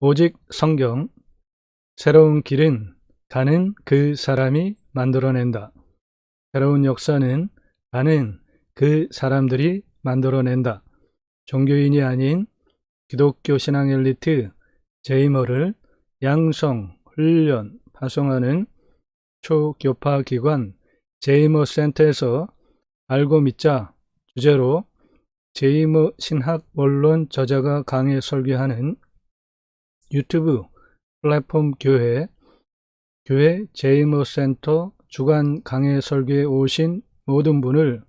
오직 성경, 새로운 길은 가는 그 사람이 만들어낸다. 새로운 역사는 가는 그 사람들이 만들어낸다. 종교인이 아닌 기독교 신앙 엘리트 제이머를 양성, 훈련, 파송하는 초교파 기관 제이머 센터에서 알고 믿자 주제로 제이머 신학 원론 저자가 강해 설교하는 유튜브 플랫폼 교회 제이머 센터 주간 강해 설교에 오신 모든 분을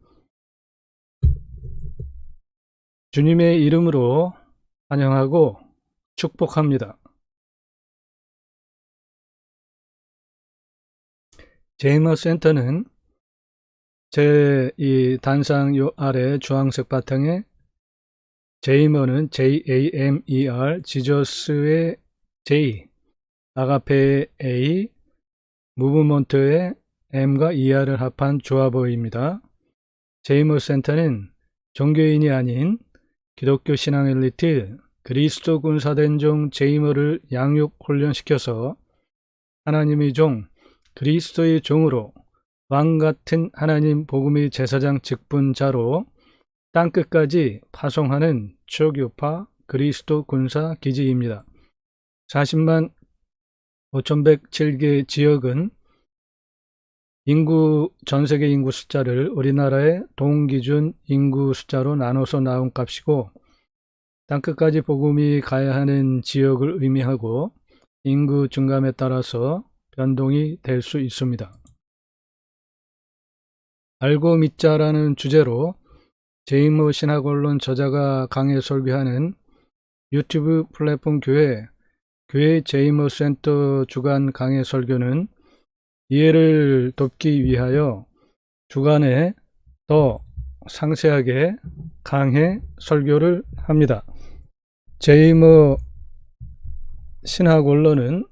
주님의 이름으로 환영하고 축복합니다. 제이머 센터는 제 이 단상 요 아래 주황색 바탕에 제이머는 Jamer, 지저스의 J, 아가페의 A, 무브먼트의 M과 ER을 합한 조합어입니다. 제이머 센터는 종교인이 아닌 기독교 신앙 엘리트 그리스도 군사된 종 제이머를 양육 훈련시켜서 하나님의 종 그리스도의 종으로 왕같은 하나님 복음의 제사장 직분자로 땅끝까지 파송하는 초교파 그리스도 군사 기지입니다. 40만 5,107개 지역은 전세계 인구 숫자를 우리나라의 동기준 인구 숫자로 나눠서 나온 값이고 땅끝까지 복음이 가야 하는 지역을 의미하고 인구 증감에 따라서 변동이 될 수 있습니다. 알고 믿자라는 주제로 제이머 신학원론 저자가 강해 설교하는 유튜브 플랫폼 교회 제이머 센터 주간 강해 설교는 이해를 돕기 위하여 주간에 더 상세하게 강해 설교를 합니다. 제이머 신학원론은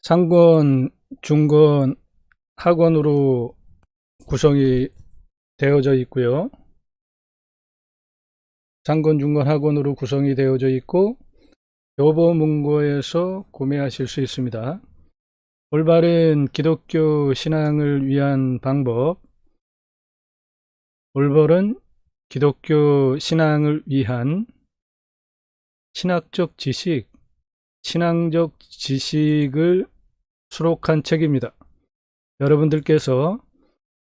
상권, 중권, 학원으로 구성이 되어져 있고요. 상권, 중권, 학원으로 구성이 되어져 있고 교보문고에서 구매하실 수 있습니다. 올바른 기독교 신앙을 위한 방법, 올바른 기독교 신앙을 위한 신학적 지식, 신앙적 지식을 수록한 책입니다. 여러분들께서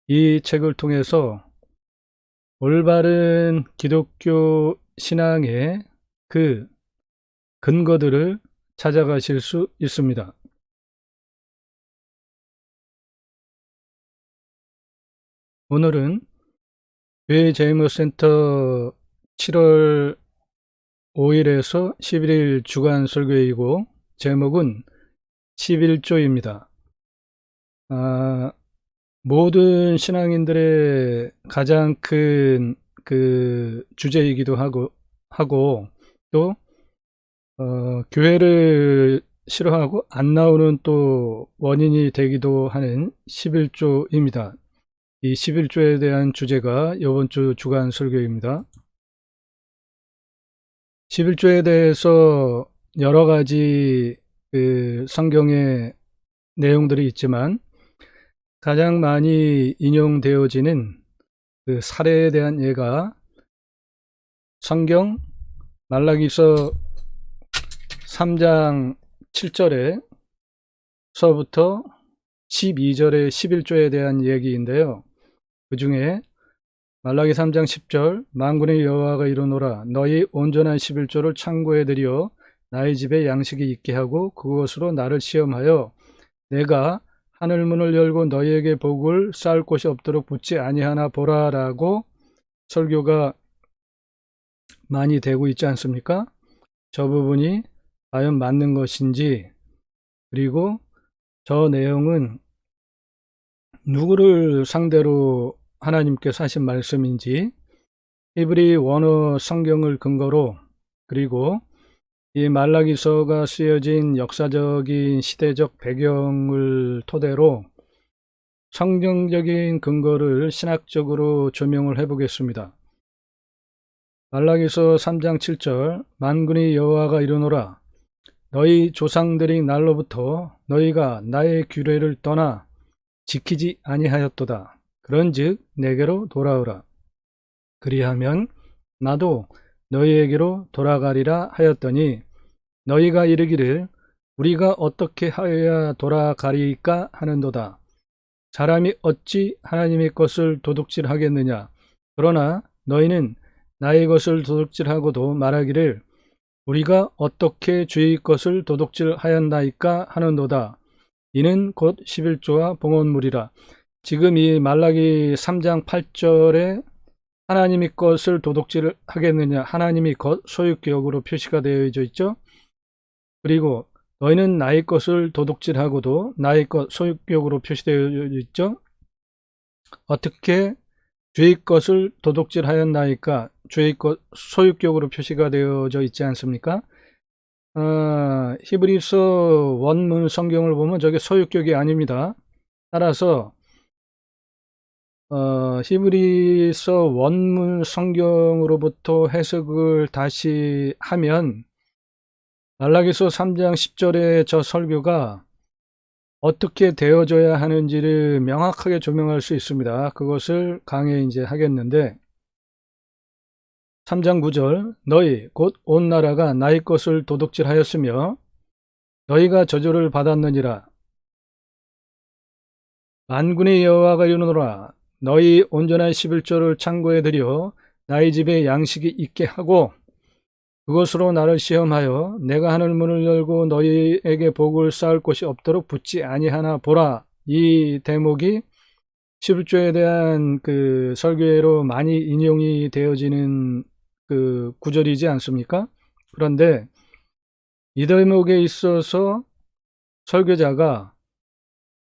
이 책을 통해서 올바른 기독교 신앙의 그 근거들을 찾아가실 수 있습니다. 오늘은 교회 제이머 센터 7월 5일에서 11일 주간 설교이고 제목은 11조입니다. 모든 신앙인들의 가장 큰 그 주제이기도 하고 또 교회를 싫어하고 안 나오는 또 원인이 되기도 하는 11조입니다. 이 11조에 대한 주제가 이번 주 주간 설교입니다. 11조에 대해서 여러 가지 그 성경의 내용들이 있지만 가장 많이 인용되어지는 그 사례에 대한 예가 성경 말라기서 3장 7절에서부터 12절의 11조에 대한 얘기인데요. 그 중에 말라기 3장 10절 만군의 여호와가 이르노라 너희 온전한 11조를 창고에 들여 나의 집에 양식이 있게 하고 그것으로 나를 시험하여 내가 하늘문을 열고 너희에게 복을 쌓을 곳이 없도록 붙지 아니하나 보라라고 설교가 많이 되고 있지 않습니까? 저 부분이 과연 맞는 것인지, 그리고 저 내용은 누구를 상대로 하나님께서 하신 말씀인지, 히브리 원어 성경을 근거로, 그리고 이 말라기서가 쓰여진 역사적인 시대적 배경을 토대로 성경적인 근거를 신학적으로 조명을 해 보겠습니다. 말라기서 3장 7절 만군의 여호와가 이르노라 너희 조상들이 날로부터 너희가 나의 규례를 떠나 지키지 아니하였도다. 그런즉 내게로 돌아오라. 그리하면 나도 너희에게로 돌아가리라 하였더니 너희가 이르기를 우리가 어떻게 하여야 돌아가리까 하는도다. 사람이 어찌 하나님의 것을 도둑질하겠느냐. 그러나 너희는 나의 것을 도둑질하고도 말하기를 우리가 어떻게 주의 것을 도둑질하였나이까 하는도다. 이는 곧 11조와 봉헌물이라. 지금 이 말라기 3장 8절에 하나님의 것을 도둑질하겠느냐, 하나님의 것 소유격으로 표시가 되어 있죠. 그리고 너희는 나의 것을 도둑질하고도 나의 것 소유격으로 표시되어 있죠. 어떻게 주의 것을 도둑질하였나이까, 주의 것 소유격으로 표시가 되어져 있지 않습니까? 히브리서 원문 성경을 보면 저게 소유격이 아닙니다. 따라서 히브리서 원문 성경으로부터 해석을 다시 하면 말라기서 3장 10절의 저 설교가 어떻게 되어져야 하는지를 명확하게 조명할 수 있습니다. 그것을 강의에 이제 하겠는데 3장 9절 너희 곧 온 나라가 나의 것을 도둑질하였으며 너희가 저주를 받았느니라. 만군의 여호와가 이르노라 너희 온전한 11조를 창고에 들여 나의 집에 양식이 있게 하고 그것으로 나를 시험하여 내가 하늘문을 열고 너희에게 복을 쌓을 곳이 없도록 붙지 아니하나 보라. 이 대목이 11조에 대한 그 설교로 많이 인용이 되어지는 그 구절이지 않습니까? 그런데 이 대목에 있어서 설교자가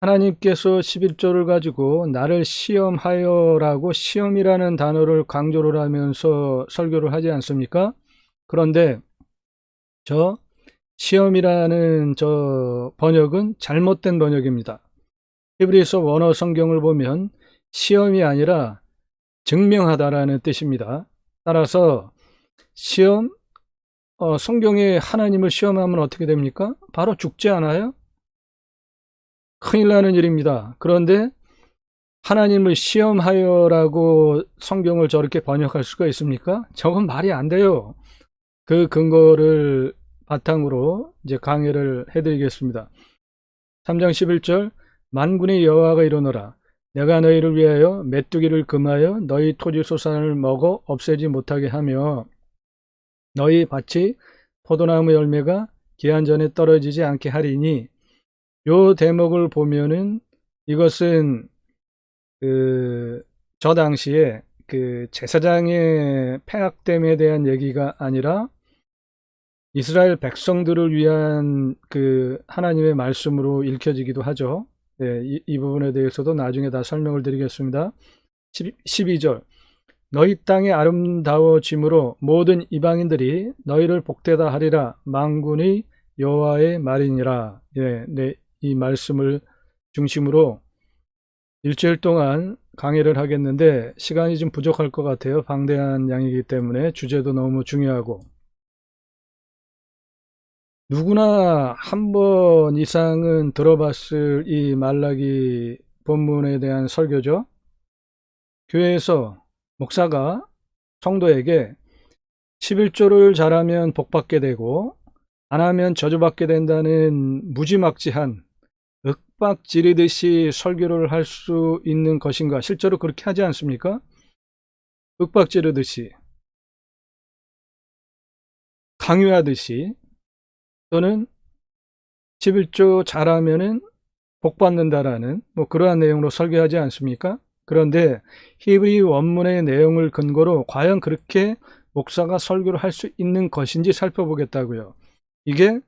하나님께서 11조를 가지고 나를 시험하여라고 시험이라는 단어를 강조를 하면서 설교를 하지 않습니까? 그런데 저 시험이라는 저 번역은 잘못된 번역입니다. 히브리서 원어 성경을 보면 시험이 아니라 증명하다라는 뜻입니다. 따라서 시험, 성경에 하나님을 시험하면 어떻게 됩니까? 바로 죽지 않아요? 큰일 나는 일입니다. 그런데 하나님을 시험하여라고 성경을 저렇게 번역할 수가 있습니까? 저건 말이 안 돼요. 그 근거를 바탕으로 이제 강의를 해드리겠습니다. 3장 11절 만군의 여호와가 이르노라 내가 너희를 위하여 메뚜기를 금하여 너희 토지 소산을 먹어 없애지 못하게 하며 너희 밭이 포도나무 열매가 기한 전에 떨어지지 않게 하리니 요 대목을 보면은 이것은 저 당시에 그 제사장의 폐악됨에 대한 얘기가 아니라 이스라엘 백성들을 위한 그 하나님의 말씀으로 읽혀지기도 하죠. 네, 이 부분에 대해서도 나중에 다 설명을 드리겠습니다. 12절 너희 땅이 아름다워짐으로 모든 이방인들이 너희를 복되다 하리라 만군의 여호와의 말이니라. 네, 이 말씀을 중심으로 일주일 동안 강의를 하겠는데 시간이 좀 부족할 것 같아요. 방대한 양이기 때문에 주제도 너무 중요하고 누구나 한 번 이상은 들어봤을 이 말라기 본문에 대한 설교죠. 교회에서 목사가 성도에게 11조를 잘하면 복받게 되고 안 하면 저주받게 된다는 무지막지한 윽박 지르듯이 설교를 할 수 있는 것인가? 실제로 그렇게 하지 않습니까? 윽박 지르듯이 강요하듯이 또는 11조 잘하면은 복받는다라는 뭐 그러한 내용으로 설교하지 않습니까? 그런데 히브리 원문의 내용을 근거로 과연 그렇게 목사가 설교를 할 수 있는 것인지 살펴보겠다고요. 이게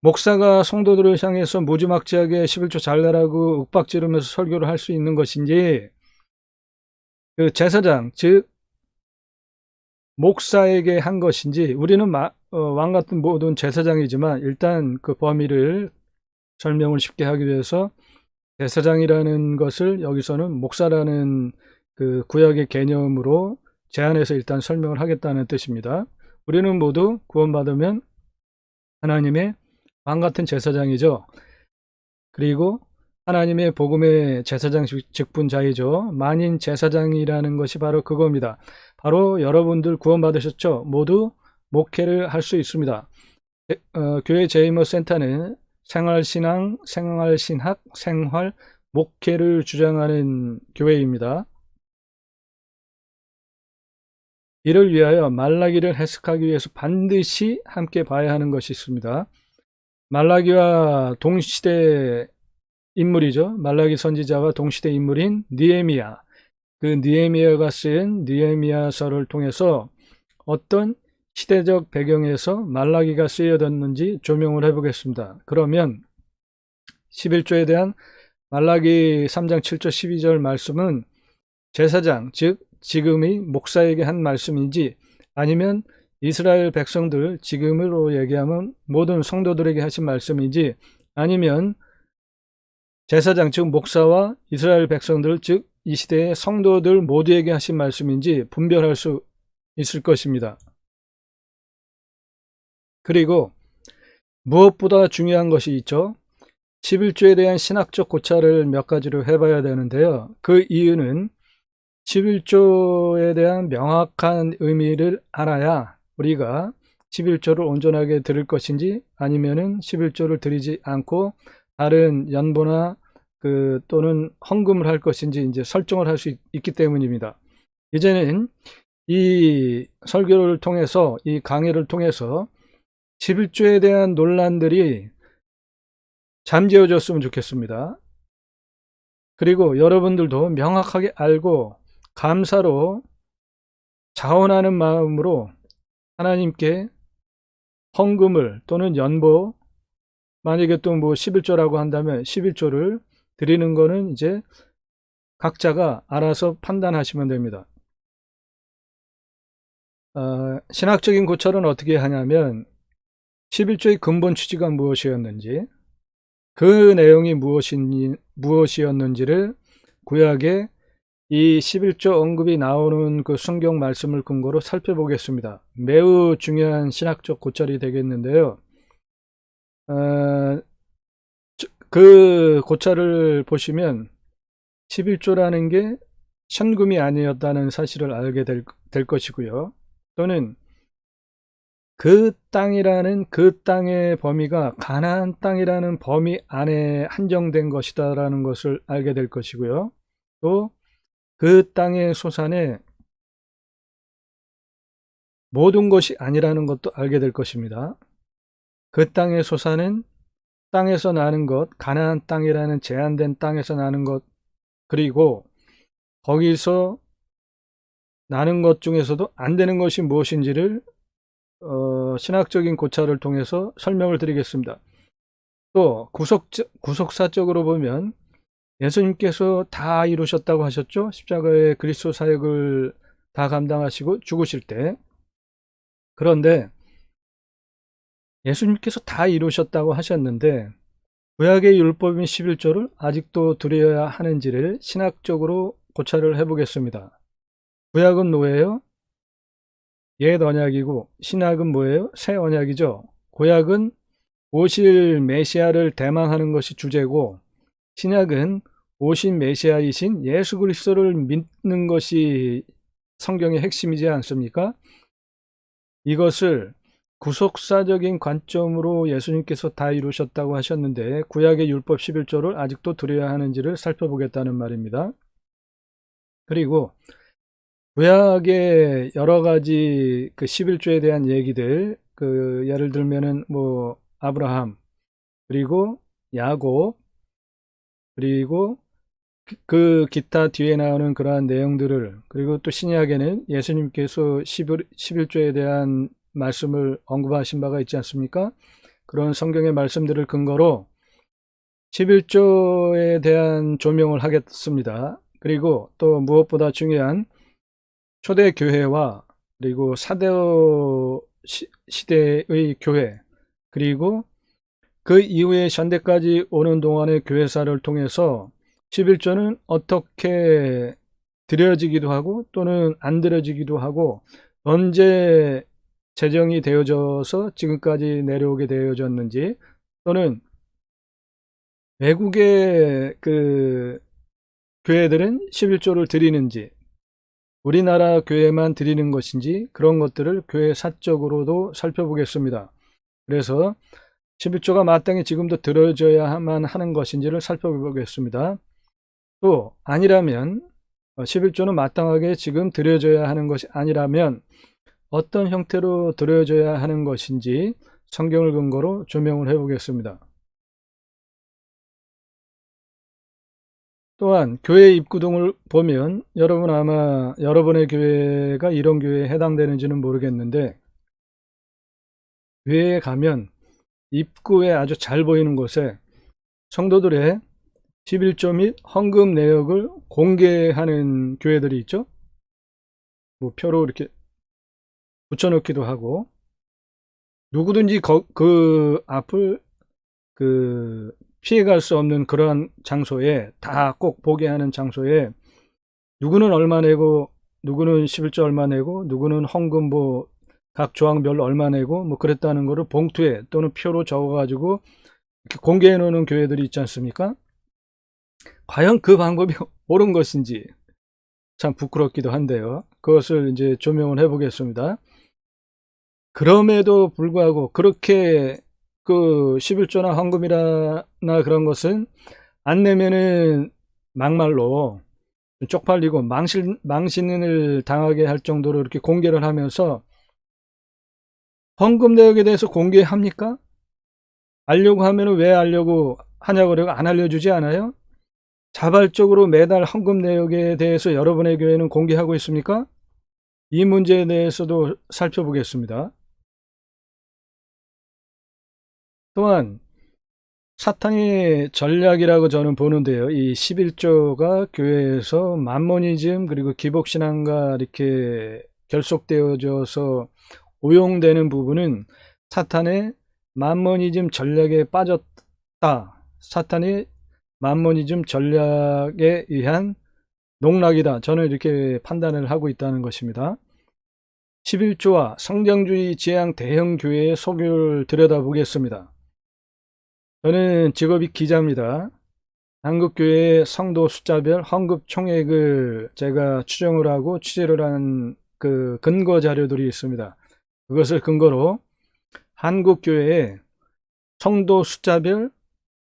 목사가 성도들을 향해서 무지막지하게 11조 잘내라고 윽박지르면서 설교를 할 수 있는 것인지 그 제사장 즉 목사에게 한 것인지 우리는 왕 같은 모든 제사장이지만 일단 그 범위를 설명을 쉽게 하기 위해서 제사장이라는 것을 여기서는 목사라는 그 구약의 개념으로 제안해서 일단 설명을 하겠다는 뜻입니다. 우리는 모두 구원받으면 하나님의 왕 같은 제사장이죠. 그리고 하나님의 복음의 제사장 직분자이죠. 만인 제사장이라는 것이 바로 그겁니다. 바로 여러분들 구원받으셨죠? 모두 목회를 할 수 있습니다. 교회 제이머 센터는 생활신앙, 생활신학, 생활, 목회를 주장하는 교회입니다. 이를 위하여 말라기를 해석하기 위해서 반드시 함께 봐야 하는 것이 있습니다. 말라기와 동시대 인물이죠. 말라기 선지자와 동시대 인물인 느헤미야. 그 느헤미야가 쓴 느헤미야서를 통해서 어떤 시대적 배경에서 말라기가 쓰여졌는지 조명을 해보겠습니다. 그러면 11조에 대한 말라기 3장 7절 12절 말씀은 제사장, 즉 지금의 목사에게 한 말씀인지 아니면 이스라엘 백성들, 지금으로 얘기하면 모든 성도들에게 하신 말씀인지 아니면 제사장, 즉 목사와 이스라엘 백성들, 즉 이 시대의 성도들 모두에게 하신 말씀인지 분별할 수 있을 것입니다. 그리고 무엇보다 중요한 것이 있죠. 11조에 대한 신학적 고찰을 몇 가지로 해봐야 되는데요. 그 이유는 11조에 대한 명확한 의미를 알아야 우리가 11조를 온전하게 들을 것인지 아니면은 11조를 드리지 않고 다른 연보나 또는 헌금을 할 것인지 이제 설정을 할 수 있기 때문입니다. 이제는 이 설교를 통해서 이 강의를 통해서 11조에 대한 논란들이 잠재워졌으면 좋겠습니다. 그리고 여러분들도 명확하게 알고 감사로 자원하는 마음으로 하나님께 헌금을 또는 연보, 만약에 또 뭐 11조라고 한다면 11조를 드리는 거는 이제 각자가 알아서 판단하시면 됩니다. 신학적인 고찰은 어떻게 하냐면 11조의 근본 취지가 무엇이었는지 그 내용이 무엇이었는지를 구약에 이 11조 언급이 나오는 그 성경 말씀을 근거로 살펴보겠습니다. 매우 중요한 신학적 고찰이 되겠는데요. 그 고찰을 보시면 11조라는 게 현금이 아니었다는 사실을 알게 될 것이고요. 또는 그 땅이라는 그 땅의 범위가 가나안 땅이라는 범위 안에 한정된 것이다라는 것을 알게 될 것이고요. 또 그 땅의 소산에 모든 것이 아니라는 것도 알게 될 것입니다. 그 땅의 소산은 땅에서 나는 것, 가나안 땅이라는 제한된 땅에서 나는 것, 그리고 거기서 나는 것 중에서도 안 되는 것이 무엇인지를 신학적인 고찰을 통해서 설명을 드리겠습니다. 또 구속사적으로 보면 예수님께서 다 이루셨다고 하셨죠. 십자가의 그리스도 사역을 다 감당하시고 죽으실 때. 그런데 예수님께서 다 이루셨다고 하셨는데 구약의 율법인 11조를 아직도 드려야 하는지를 신학적으로 고찰을 해보겠습니다. 구약은 뭐예요? 옛 언약이고 신약은 뭐예요? 새 언약이죠. 구약은 오실 메시아를 대망하는 것이 주제고 신약은 오신 메시아이신 예수 그리스도를 믿는 것이 성경의 핵심이지 않습니까? 이것을 구속사적인 관점으로 예수님께서 다 이루셨다고 하셨는데 구약의 율법 11조를 아직도 드려야 하는지를 살펴보겠다는 말입니다. 그리고 구약의 여러 가지 그 11조에 대한 얘기들, 예를 들면은 뭐 아브라함, 그리고 야곱, 그리고 그 기타 뒤에 나오는 그러한 내용들을, 그리고 또 신약에는 예수님께서 11조에 대한 말씀을 언급하신 바가 있지 않습니까? 그런 성경의 말씀들을 근거로 11조에 대한 조명을 하겠습니다. 그리고 또 무엇보다 중요한 초대교회와 그리고 사도 시대의 교회, 그리고 그 이후에 현대까지 오는 동안의 교회사를 통해서 11조는 어떻게 드려지기도 하고 또는 안 드려지기도 하고, 언제 제정이 되어져서 지금까지 내려오게 되어졌는지, 또는 외국의 그 교회들은 11조를 드리는지 우리나라 교회만 드리는 것인지, 그런 것들을 교회 사적으로도 살펴보겠습니다. 그래서 11조가 마땅히 지금도 들어줘야만 하는 것인지를 살펴보겠습니다. 또 아니라면 11조는 마땅하게 지금 드려줘야 하는 것이 아니라면 어떤 형태로 드려줘야 하는 것인지 성경을 근거로 조명을 해보겠습니다. 또한 교회 입구등을 보면 여러분 아마 여러분의 교회가 이런 교회에 해당되는지는 모르겠는데, 교회에 가면 입구에 아주 잘 보이는 곳에 성도들의 11조 및 헌금 내역을 공개하는 교회들이 있죠. 뭐 표로 이렇게 붙여놓기도 하고, 누구든지 그 앞을 피해갈 수 없는 그러한 장소에, 다 꼭 보게 하는 장소에 누구는 얼마 내고, 누구는 11조 얼마 내고, 누구는 헌금 뭐 각 조항별로 얼마 내고 뭐 그랬다는 거를 봉투에 또는 표로 적어가지고 이렇게 공개해 놓는 교회들이 있지 않습니까? 과연 그 방법이 옳은 것인지 참 부끄럽기도 한데요. 그것을 이제 조명을 해보겠습니다. 그럼에도 불구하고 그렇게 그 11조나 헌금이나 그런 것은 안 내면은 막말로 쪽팔리고 망신을 당하게 할 정도로 이렇게 공개를 하면서, 헌금 내역에 대해서 공개합니까? 알려고 하면은 왜 알려고 하냐고 그러고 안 알려주지 않아요? 자발적으로 매달 헌금 내역에 대해서 여러분의 교회는 공개하고 있습니까? 이 문제에 대해서도 살펴보겠습니다. 또한 사탄의 전략이라고 저는 보는데요. 이 11조가 교회에서 만모니즘 그리고 기복신앙과 이렇게 결속되어져서 오용되는 부분은 사탄의 만모니즘 전략에 빠졌다. 사탄의 만모니즘 전략에 의한 농락이다. 저는 이렇게 판단을 하고 있다는 것입니다. 11조와 성장주의 지향 대형 교회의 소교를 들여다보겠습니다. 저는 직업이 기자입니다. 한국교회의 성도 숫자별 헌금 총액을 제가 추정을 하고 취재를 한 그 근거 자료들이 있습니다. 그것을 근거로 한국교회의 성도 숫자별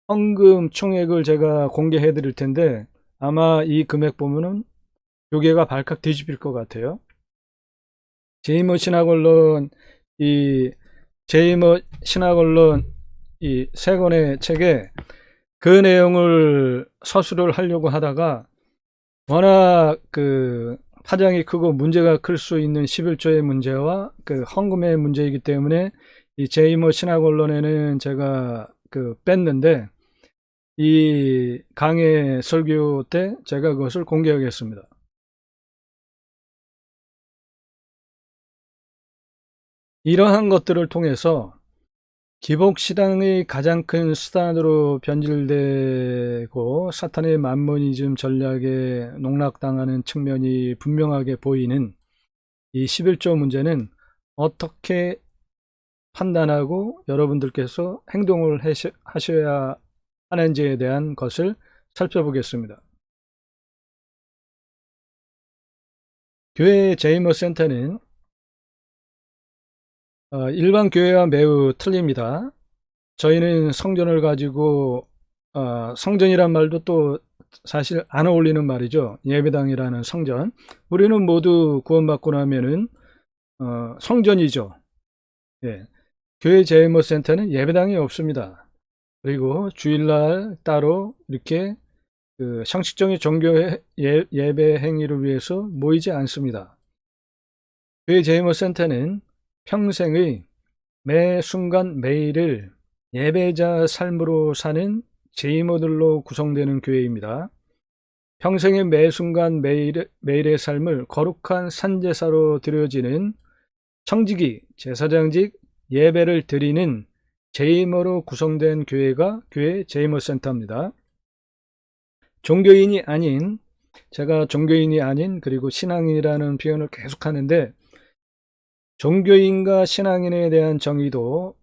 헌금 총액을 제가 공개해 드릴 텐데, 아마 이 금액 보면은 교계가 발칵 뒤집힐 것 같아요. 제이머 신학언론, 이 제이머 신학언론 이 세 권의 책에 그 내용을 서술을 하려고 하다가 워낙 그 파장이 크고 문제가 클 수 있는 11조의 문제와 그 헌금의 문제이기 때문에 이 제이머 신학언론에는 제가 뺐는데, 이 강의 설교 때 제가 그것을 공개하겠습니다. 이러한 것들을 통해서 기복신앙의 가장 큰 수단으로 변질되고 사탄의 만모니즘 전략에 농락당하는 측면이 분명하게 보이는 이 11조 문제는 어떻게 판단하고 여러분들께서 행동을 하셔야 하는지에 대한 것을 살펴보겠습니다. 교회 제이머 센터는 일반 교회와 매우 틀립니다. 저희는 성전을 가지고 성전이란 말도 또 사실 안 어울리는 말이죠. 예배당이라는 성전. 우리는 모두 구원받고 나면은 성전이죠. 예. 교회 제이머 센터는 예배당이 없습니다. 그리고 주일날 따로 이렇게 형식적인 종교 예배 행위를 위해서 모이지 않습니다. 교회 제이머 센터는 평생의 매 순간 매일을 예배자 삶으로 사는 제이머들로 구성되는 교회입니다. 평생의 매 순간 매일의 삶을 거룩한 산제사로 드려지는 청지기, 제사장직 예배를 드리는 제이머로 구성된 교회가 교회 제이머 센터입니다. 종교인이 아닌 제가 종교인이 아닌 그리고 신앙인이라는 표현을 계속 하는데 종교인과 신앙인에 대한 정의도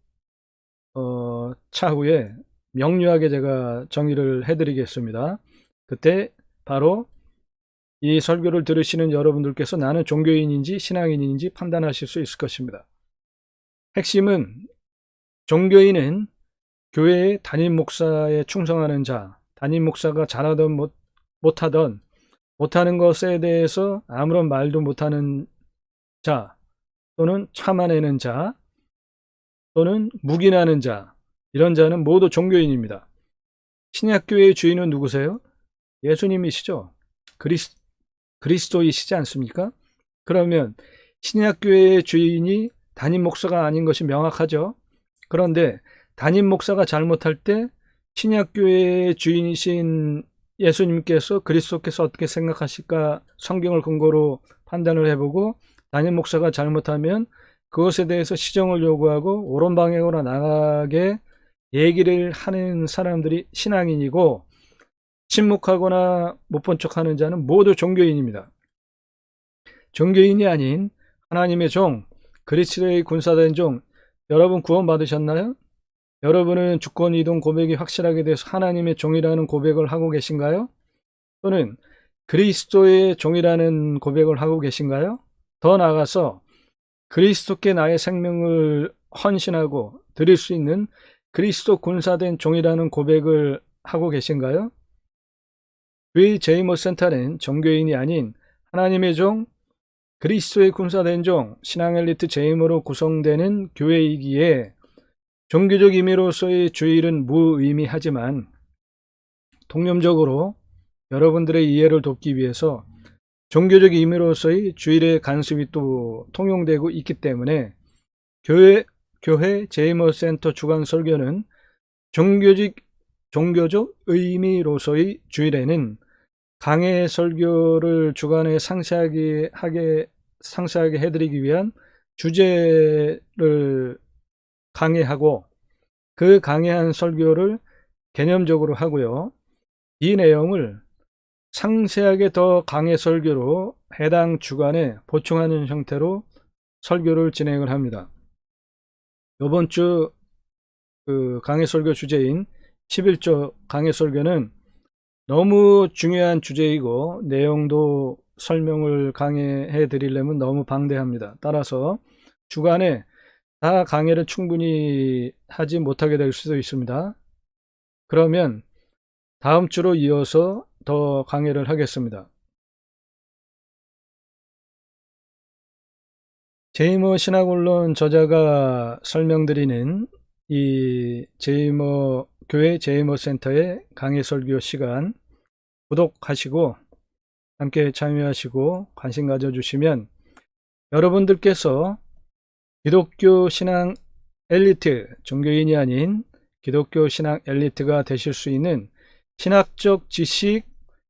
차후에 명료하게 제가 정의를 해드리겠습니다. 그때 바로 이 설교를 들으시는 여러분들께서 나는 종교인인지 신앙인인지 판단하실 수 있을 것입니다. 핵심은 종교인은 교회의 담임 목사에 충성하는 자, 담임 목사가 잘하든 못하든 못하는 것에 대해서 아무런 말도 못하는 자, 또는 참아내는 자, 또는 묵인하는 자, 이런 자는 모두 종교인입니다. 신약교회의 주인은 누구세요? 예수님이시죠. 그리스도이시지 않습니까? 그러면 신약교회의 주인이 담임 목사가 아닌 것이 명확하죠. 그런데 담임 목사가 잘못할 때 신약교회의 주인이신 예수님께서 그리스도께서 어떻게 생각하실까 성경을 근거로 판단을 해보고 담임 목사가 잘못하면 그것에 대해서 시정을 요구하고 옳은 방향으로 나가게 얘기를 하는 사람들이 신앙인이고 침묵하거나 못 본 척하는 자는 모두 종교인입니다. 종교인이 아닌 하나님의 종, 그리스도의 군사된 종, 여러분 구원 받으셨나요? 여러분은 주권이동 고백이 확실하게 돼서 하나님의 종이라는 고백을 하고 계신가요? 또는 그리스도의 종이라는 고백을 하고 계신가요? 더 나아가서 그리스도께 나의 생명을 헌신하고 드릴 수 있는 그리스도 군사된 종이라는 고백을 하고 계신가요? 위 제이모 센터는 종교인이 아닌 하나님의 종, 그리스도의 군사된 종, 신앙 엘리트 제이모로 구성되는 교회이기에 종교적 의미로서의 주일은 무의미하지만 통념적으로 여러분들의 이해를 돕기 위해서 종교적 의미로서의 주일의 간섭이 또 통용되고 있기 때문에 교회 제이모 센터 주간 설교는 종교적 의미로서의 주일에는 강해 설교를 주간에 상세하게 해드리기 위한 주제를 강해하고 그 강해한 설교를 개념적으로 하고요. 이 내용을 상세하게 더 강해 설교로 해당 주간에 보충하는 형태로 설교를 진행을 합니다. 이번 주 강해 설교 주제인 11조 강해 설교는 너무 중요한 주제이고 내용도 설명을 강해해 드리려면 너무 방대합니다. 따라서 주간에 다 강해를 충분히 하지 못하게 될 수도 있습니다. 그러면 다음 주로 이어서 더 강해를 하겠습니다. 제이모 신학원론 저자가 설명드리는 이 교회 제이모 센터의 강해 설교 시간 구독하시고 함께 참여하시고 관심 가져주시면 여러분들께서 기독교 신앙 엘리트, 종교인이 아닌 기독교 신앙 엘리트가 되실 수 있는 신학적 지식,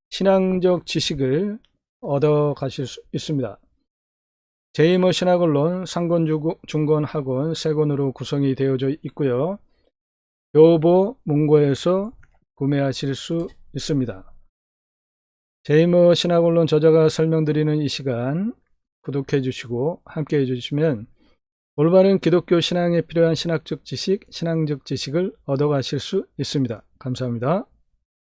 신앙적 지식을 얻어 가실 수 있습니다. 제이모 신학원론 상권중권학원 3권으로 구성이 되어져 있고요. 교보 문고에서 구매하실 수 있습니다. 제이모 신학원론 저자가 설명드리는 이 시간 구독해 주시고 함께 해주시면 올바른 기독교 신앙에 필요한 신학적 지식, 신앙적 지식을 얻어 가실 수 있습니다. 감사합니다.